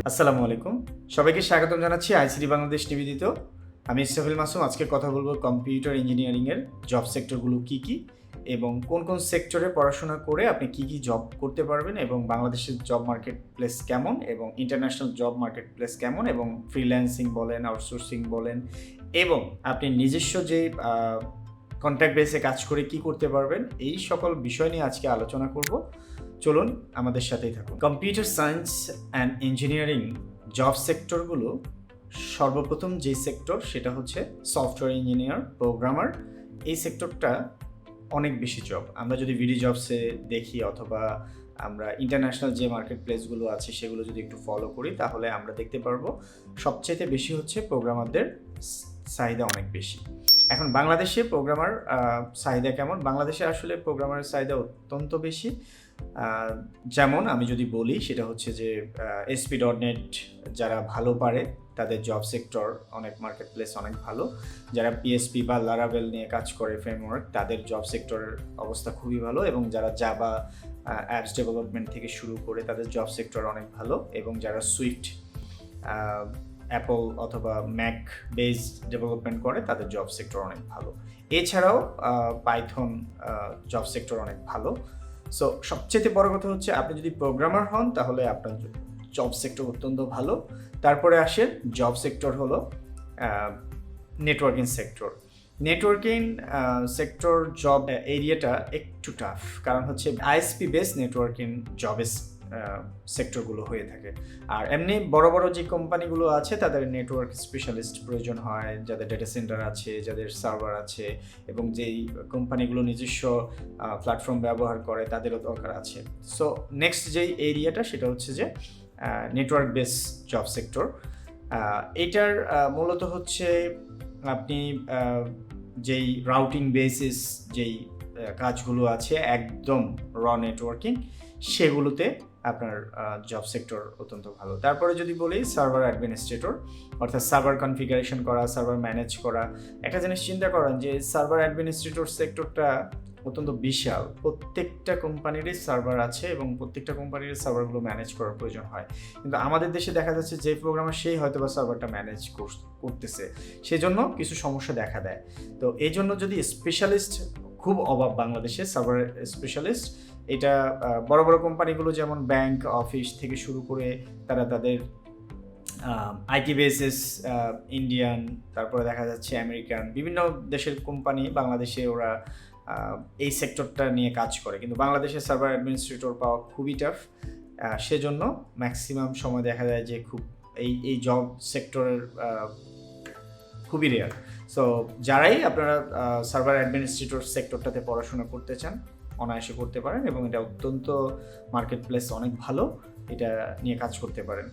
আসসালামু আলাইকুম। সবাইকে স্বাগতম জানাচ্ছি আইসিটি বাংলাদেশ নিবেদিত। আমি ইসরাফিল মাসুম। আজকে কথা বলব কম্পিউটার ইঞ্জিনিয়ারিং এর জব সেক্টরগুলো কি এবং কোন সেক্টরে পড়াশোনা করে আপনি কি জব করতে পারবেন এবং বাংলাদেশের জব মার্কেট প্লেস কেমন এবং ইন্টারন্যাশনাল জব মার্কেট প্লেস কেমন এবং ফ্রিল্যান্সিং বলেন, আউটসোর্সিং বলেন এবং আপনি নিজস্ব যে কন্ট্রাক্ট বেসে কাজ করে কি করতে পারবেন, এই সকল বিষয় নিয়ে আজকে আলোচনা করব। চলুন আমাদের সাথেই থাকুন। Computer science and engineering job সেক্টরগুলো সর্বপ্রথম যে সেক্টর সেটা হচ্ছে সফটওয়্যার ইঞ্জিনিয়ার, প্রোগ্রামার। এই সেক্টরটা অনেক বেশি জব। আমরা যদি ভিডি জবসে দেখি অথবা আমরা ইন্টারন্যাশনাল যে মার্কেট প্লেসগুলো আছে সেগুলো যদি একটু ফলো করি তাহলে আমরা দেখতে পারবো সবচেয়ে বেশি হচ্ছে প্রোগ্রামারদের চাহিদা অনেক বেশি। এখন বাংলাদেশে প্রোগ্রামার চাহিদা কেমন? বাংলাদেশে আসলে প্রোগ্রামারের চাহিদা অত্যন্ত বেশি। যেমন আমি যদি বলি সেটা হচ্ছে যে ASP.NET যারা ভালো পারে তাদের জব সেক্টর অনেক, মার্কেট প্লেস অনেক ভালো। যারা PHP বা লারাভেল নিয়ে কাজ করে ফ্রেমওয়ার্ক, তাদের জব সেক্টরের অবস্থা খুবই ভালো এবং যারা জাভা অ্যাপস ডেভেলপমেন্ট থেকে শুরু করে তাদের জব সেক্টর অনেক ভালো এবং যারা সুইফট, অ্যাপল অথবা ম্যাক বেসড ডেভেলপমেন্ট করে তাদের জব সেক্টর অনেক ভালো। এছাড়াও পাইথন জব সেক্টর অনেক ভালো। সো সবচেয়ে বড় কথা হচ্ছে আপনি যদি প্রোগ্রামার হন তাহলে আপনার জব সেক্টর অত্যন্ত ভালো। তারপরে আসেন জব সেক্টর হলো networking sector. Networking sector job এরিয়াটা একটু টাফ, কারণ হচ্ছে আইএসপি বেস নেটওয়ার্কিং জবের সেক্টরগুলো হয়ে থাকে। আর এমনি বড় বড় যে কোম্পানিগুলো আছে তাদের নেটওয়ার্ক স্পেশালিস্ট প্রয়োজন হয়, যাদের ডেটা সেন্টার আছে, যাদের সার্ভার আছে এবং যেই কোম্পানিগুলো নিজস্ব প্ল্যাটফর্ম ব্যবহার করে তাদেরও দরকার আছে। সো নেক্সট যেই এরিয়াটা সেটা হচ্ছে যে নেটওয়ার্ক বেস জব সেক্টর। এটার মূলত হচ্ছে আপনি যেই রাউটিং বেসিস যেই কাজগুলো আছে একদম র নেটওয়ার্কিং, সেগুলোতে আপনার জব সেক্টর অত্যন্ত ভালো। তারপরে যদি বলি সার্ভার অ্যাডমিনিস্ট্রেটর, অর্থাৎ সার্ভার কনফিগারেশন করা, সার্ভার ম্যানেজ করা। একটা জিনিস চিন্তা করেন যে সার্ভার অ্যাডমিনিস্ট্রেটর সেক্টরটা অত্যন্ত বিশাল। প্রত্যেকটা কোম্পানিরই সার্ভার আছে এবং প্রত্যেকটা কোম্পানির সার্ভারগুলো ম্যানেজ করার প্রয়োজন হয়। কিন্তু আমাদের দেশে দেখা যাচ্ছে যে প্রোগ্রামার সেই হয়তো বা সার্ভারটা ম্যানেজ করতেছে, সেজন্য কিছু সমস্যা দেখা দেয়। তো এই জন্য যদি স্পেশালিস্ট খুব অভাব বাংলাদেশে, সার্ভার স্পেশালিস্ট। এটা বড় বড় কোম্পানিগুলো যেমন ব্যাংক, অফিস থেকে শুরু করে তারা তাদের আইটি বেসিস ইন্ডিয়ান, তারপরে দেখা যাচ্ছে আমেরিকান, বিভিন্ন দেশের কোম্পানি বাংলাদেশে ওরা এই সেক্টরটা নিয়ে কাজ করে। কিন্তু বাংলাদেশে সার্ভার অ্যাডমিনিস্ট্রেটর পাওয়া খুবই টাফ। সেজন্য ম্যাক্সিমাম সময় দেখা যায় যে খুব এই জব সেক্টরের খুবই রেয়ার। সো যারাই আপনারা সার্ভার অ্যাডমিনিস্ট্রেটর সেক্টরটাতে পড়াশোনা করতে চান অনায়াসে করতে পারেন এবং এটা অত্যন্ত মার্কেট প্লেস অনেক ভালো, এটা নিয়ে কাজ করতে পারেন।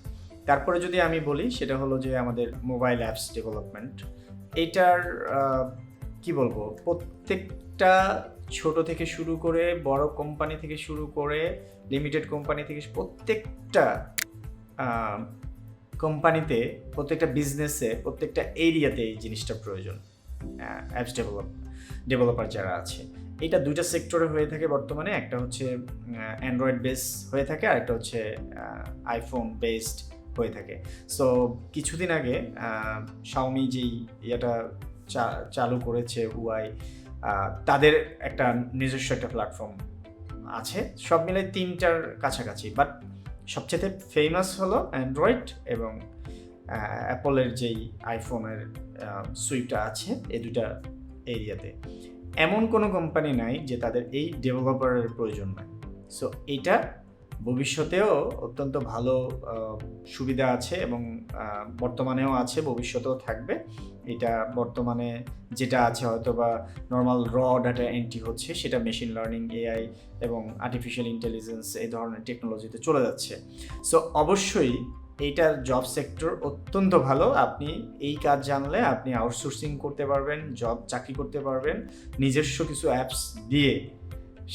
তারপরে যদি আমি বলি সেটা হলো যে আমাদের মোবাইল অ্যাপস ডেভেলপমেন্ট। এইটার কি বলবো, প্রত্যেকটা ছোট থেকে শুরু করে বড় কোম্পানি থেকে শুরু করে লিমিটেড কোম্পানি থেকে প্রত্যেকটা কোম্পানিতে, প্রত্যেকটা বিজনেসে, প্রত্যেকটা এরিয়াতে এই জিনিসটা প্রয়োজন। অ্যাপস ডেভেলপার যারা আছে, এটা দুইটা সেক্টরে হয়ে থাকে বর্তমানে। একটা হচ্ছে অ্যান্ড্রয়েড বেস হয়ে থাকে আর একটা হচ্ছে আইফোন বেসড হয়ে থাকে। সো কিছুদিন আগে শাওমি যেই এটা চালু করেছে হুয়াই, তাদের একটা নিজস্ব একটা প্ল্যাটফর্ম আছে। সব মিলে তিনটার কাছাকাছি, বাট সবচেয়ে ফেমাস হলো অ্যান্ড্রয়েড এবং অ্যাপলের যেই আইফোনের সুইটটা আছে, এই দুইটা এরিয়াতে এমন কোনো কোম্পানি নাই যে তাদের এই ডেভেলপারের প্রয়োজন নাই। সো এটা ভবিষ্যতেও অত্যন্ত ভালো সুবিধা আছে এবং বর্তমানেও আছে, ভবিষ্যতেও থাকবে। এটা বর্তমানে যেটা আছে হয়তো বা নর্মাল র ডাটা এন্ট্রি হচ্ছে, সেটা মেশিন লার্নিং, এআই এবং আর্টিফিশিয়াল ইন্টেলিজেন্স এই ধরনের টেকনোলজিতে চলে যাচ্ছে। সো অবশ্যই এইটার জব সেক্টর অত্যন্ত ভালো। আপনি এই কাজ জানলে আপনি আউটসোর্সিং করতে পারবেন, চাকরি করতে পারবেন, নিজস্ব কিছু অ্যাপস দিয়ে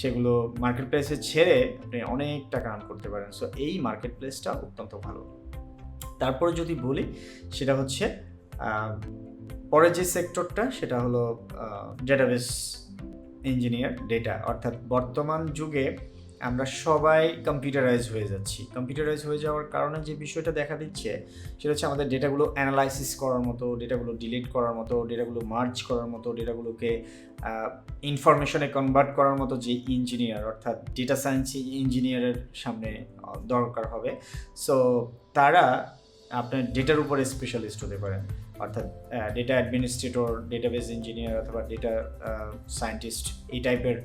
সেগুলো মার্কেট প্লেসে ছেড়ে আপনি অনেক টাকা আর্ন করতে পারেন। সো এই মার্কেট প্লেসটা অত্যন্ত ভালো। তারপরে যদি বলি সেটা হচ্ছে পরের যে সেক্টরটা সেটা হলো ডেটাবেস ইঞ্জিনিয়ার, ডেটা, অর্থাৎ বর্তমান যুগে আমরা সবাই কম্পিউটারাইজ হয়ে যাচ্ছি। কম্পিউটারাইজ হয়ে যাওয়ার কারণে যে বিষয়টা দেখা দিচ্ছে সেটা হচ্ছে আমাদের ডেটাগুলো অ্যানালাইসিস করার মতো, ডেটাগুলো ডিলিট করার মতো, ডেটাগুলো মার্জ করার মতো, ডেটাগুলোকে ইনফরমেশনে কনভার্ট করার মতো যে ইঞ্জিনিয়ার, অর্থাৎ ডেটা সায়েন্স ইঞ্জিনিয়ারের সামনে দরকার হবে। সো তারা আপনার ডেটার উপরে স্পেশালিস্ট হতে পারেন, অর্থাৎ ডেটা অ্যাডমিনিস্ট্রেটর, ডেটাবেস ইঞ্জিনিয়ার অথবা ডেটা সায়েন্টিস্ট, এই টাইপের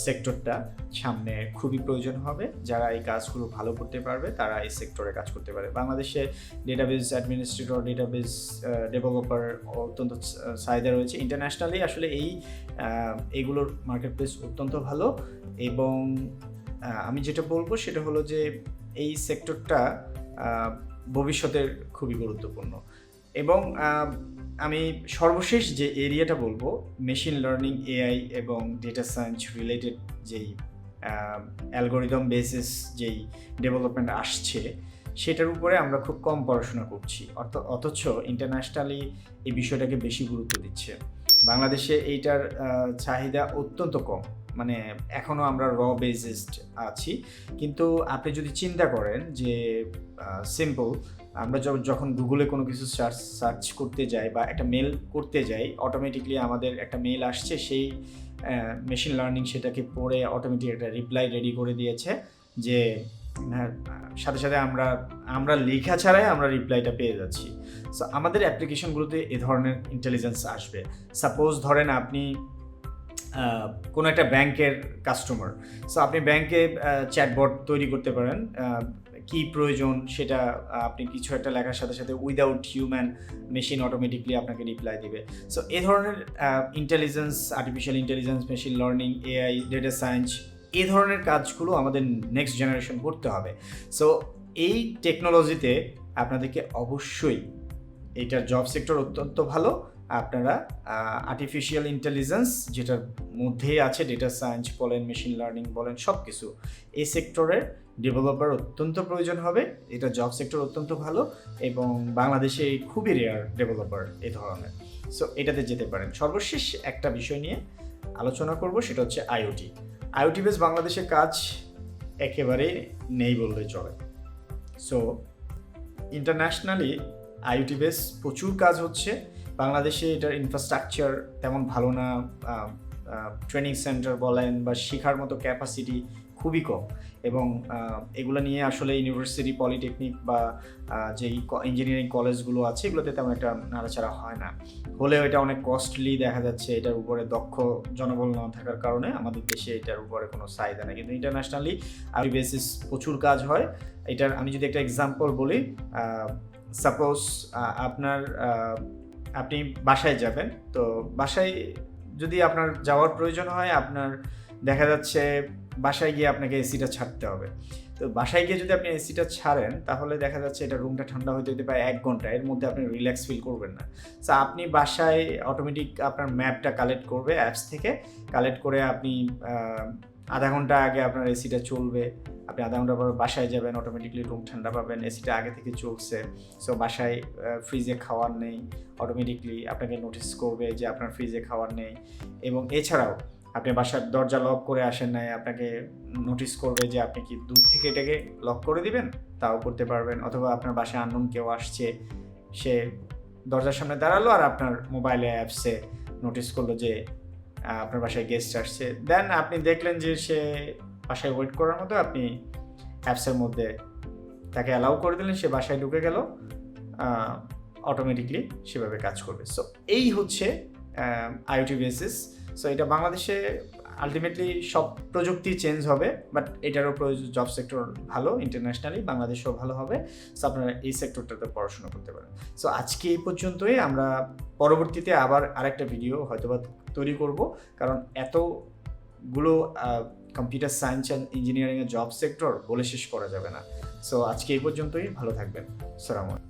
সেক্টরটা সামনে খুবই প্রয়োজন হবে। যারা এই কাজগুলো ভালো করতে পারবে তারা এই সেক্টরে কাজ করতে পারে। বাংলাদেশে ডেটাবেস অ্যাডমিনিস্ট্রেটর, ডেটাবেস ডেভেলপার অত্যন্ত চাহিদা রয়েছে। ইন্টারন্যাশনালি আসলে এইগুলোর মার্কেট প্লেস অত্যন্ত ভালো। এবং আমি যেটা বলবো সেটা হলো যে এই সেক্টরটা ভবিষ্যতের খুবই গুরুত্বপূর্ণ। এবং আমি সর্বশেষ যে এরিয়াটা বলবো, মেশিন লার্নিং, এআই এবং ডেটা সায়েন্স রিলেটেড যেই অ্যালগোরিদম বেসিস যেই ডেভেলপমেন্ট আসছে সেটার উপরে আমরা খুব কম পড়াশোনা করছি, অথচ ইন্টারন্যাশনালি এই বিষয়টাকে বেশি গুরুত্ব দিচ্ছে। বাংলাদেশে এইটার চাহিদা অত্যন্ত কম, মানে এখনও আমরা র বেসিসড আছি। কিন্তু আপনি যদি চিন্তা করেন যে সিম্পল, আমরা যখন গুগলে কোনো কিছু সার্চ করতে যাই বা একটা মেল করতে যাই, অটোমেটিকলি আমাদের একটা মেল আসছে, সেই মেশিন লার্নিং সেটাকে পড়ে অটোমেটিক একটা রিপ্লাই রেডি করে দিয়েছে, যে সাথে সাথে আমরা লেখা ছাড়াই আমরা রিপ্লাইটা পেয়ে যাচ্ছি। সো আমাদের অ্যাপ্লিকেশনগুলোতে এ ধরনের ইন্টেলিজেন্স আসবে। সাপোজ ধরেন আপনি কোনো একটা ব্যাংকের কাস্টমার, সো আপনি ব্যাংকে চ্যাটবট তৈরি করতে পারেন। কি প্রয়োজন সেটা আপনি কিছু একটা লেখার সাথে সাথে উইদাউট হিউম্যান মেশিন অটোমেটিকলি আপনাকে রিপ্লাই দিবে। সো এই ধরনের intelligence, artificial intelligence, machine learning, AI, data science, এই ধরনের কাজগুলো আমাদের নেক্সট জেনারেশন করতে হবে। সো এই টেকনোলজিতে আপনাদেরকে অবশ্যই, এইটার জব সেক্টর অত্যন্ত ভালো। আপনারা আর্টিফিশিয়াল ইন্টেলিজেন্স যেটার মধ্যেই আছে, ডেটা সায়েন্স বলেন, মেশিন লার্নিং বলেন, সব কিছু এই সেক্টরের ডেভেলপার অত্যন্ত প্রয়োজন হবে। এটা জব সেক্টর অত্যন্ত ভালো এবং বাংলাদেশে খুবই রেয়ার ডেভেলপার এই ধরনের। সো এটাতে যেতে পারেন। সর্বশেষ একটা বিষয় নিয়ে আলোচনা করব, সেটা হচ্ছে আইওটি বেস বাংলাদেশে কাজ একেবারেই নেই বললে চলে। সো ইন্টারন্যাশনালি আইওটি বেস প্রচুর কাজ হচ্ছে। বাংলাদেশে এটার ইনফ্রাস্ট্রাকচার তেমন ভালো না, ট্রেনিং সেন্টার বলেন বা শেখার মতো ক্যাপাসিটি খুবই কম। এবং এগুলো নিয়ে আসলে ইউনিভার্সিটি, পলিটেকনিক বা যেই ইঞ্জিনিয়ারিং কলেজগুলো আছে এগুলোতে তেমন একটা নাড়াচাড়া হয় না। হলেও এটা অনেক কস্টলি দেখা যাচ্ছে। এটার উপরে দক্ষ জনবল না থাকার কারণে আমাদের দেশে এটার উপরে কোনো চাহিদা নেই। কিন্তু ইন্টারন্যাশনালি আইওটি বেসিস প্রচুর কাজ হয়। এটার আমি যদি একটা এক্সাম্পল বলি, সাপোজ আপনি বাসায় যাবেন, তো বাসায় যদি আপনার যাওয়ার প্রয়োজন হয়, আপনার দেখা যাচ্ছে বাসায় গিয়ে আপনাকে এসিটা ছাড়তে হবে। তো বাসায় গিয়ে যদি আপনি এসিটা ছাড়েন তাহলে দেখা যাচ্ছে এটা রুমটা ঠান্ডা হতে প্রায় 1 ঘন্টা, এর মধ্যে আপনি রিল্যাক্স ফিল করবেন না। সো আপনি বাসায় অটোমেটিক আপনার ম্যাপটা কালেক্ট করবে অ্যাপস থেকে, কালেক্ট করে আপনি আধা ঘন্টা আগে আপনার এসিটা চলবে, আপনি আধা ঘন্টা পর বাসায় যাবেন, অটোমেটিকলি রুম ঠান্ডা পাবেন, এসিটা আগে থেকে চলছে। সো বাসায় ফ্রিজে খাওয়ার নেই, অটোমেটিকলি আপনাকে নোটিস করবে যে আপনার ফ্রিজে খাওয়ার নেই। এবং এছাড়াও আপনি বাসার দরজা লক করে আসেন নাই, আপনাকে নোটিস করবে যে আপনি কি দূর থেকে এটাকে লক করে দিবেন, তাও করতে পারবেন। অথবা আপনার বাসায় আননোন কেউ আসছে, সে দরজার সামনে দাঁড়ালো আর আপনার মোবাইলে অ্যাপসে নোটিস করলো যে আপনার বাসায় গেস্ট আসছে, দেন আপনি দেখলেন যে সে বাসায় ওয়েট করার মতো, আপনি অ্যাপসের মধ্যে তাকে অ্যালাউ করে দিলেন, সে বাসায় ঢুকে গেল, অটোমেটিকলি সেভাবে কাজ করবে। সো এই হচ্ছে আইওটি বেসিস। সো এটা বাংলাদেশে আলটিমেটলি সব প্রযুক্তি চেঞ্জ হবে, বাট এটারও জব সেক্টর ভালো, ইন্টারন্যাশনালি বাংলাদেশেও ভালো হবে। সো আপনারা এই সেক্টরটাতে পড়াশোনা করতে পারেন। সো আজকে এই পর্যন্তই। আমরা পরবর্তীতে আবার আরেকটা ভিডিও হয়তোবা তৈরি করব, কারণ এতগুলো কম্পিউটার সায়েন্স অ্যান্ড ইঞ্জিনিয়ারিংয়ের জব সেক্টর বলে শেষ করা যাবে না। সো আজকে এই পর্যন্তই। ভালো থাকবেন। আসসালামু আলাইকুম।